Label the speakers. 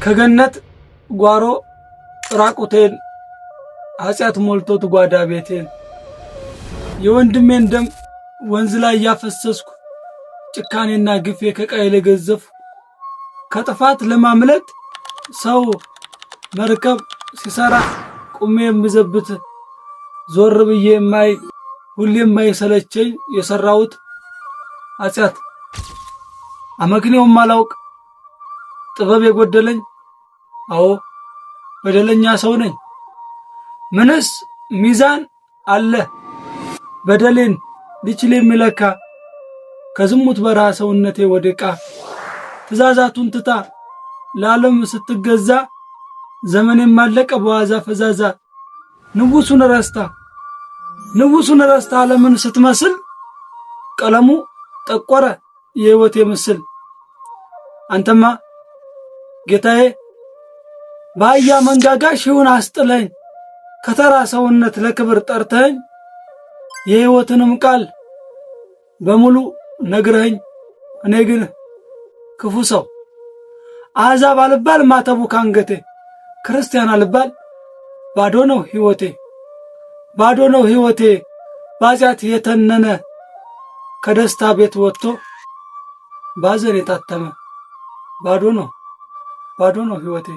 Speaker 1: ከገነት ጓሮ ራቁቴን ኃጢአት ሞልቶት ጓዳ ቤቴን የወንድሜን ደም ወንዝ ላይ ያፈሰስኩ ጭካኔና ግፌ ከቃይ ለገዘፍ ከጥፋት ለማምለጥ ሰው መርከብ ሲሰራ ቁሜ የምዘብት ዞር ብዬ ማይ ሁሌም ማይሰለቸኝ የሰራውት ኃጢአት አመክንዮም ማላውቅ ጥበብ የጎደለኝ አዎ በደለኛ ሰው ነኝ። ምንስ ሚዛን አለ በደሌን ሊችል የሚለካ ከዝሙት በረሃ ሰውነቴ ወድቃ ትእዛዛቱን ትታ ለዓለም ስትገዛ ዘመኔም ማለቀ በዋዛ ፈዛዛ ንጉሱን ረስታ ዓለምን ስትመስል ቀለሙ ጠቆረ የህይወቴ ምስል። አንተማ ጌታዬ በአህያ መንጋጋ ሺውን አስጥለኝ ከተራ ሰውነት ለክብር ጠርተኝ የህይወትንም ቃል በሙሉ ነግረኝ። እኔ ግን ክፉ ሰው አሕዛብ አልባል ማተቡ ካንገቴ ክርስቲያን አልባል ባዶ ነው ህይወቴ ባዚያት የተነነ ከደስታ ቤት ወጥቶ ባዘን የታተመ ባዶ ነው ህይወቴ።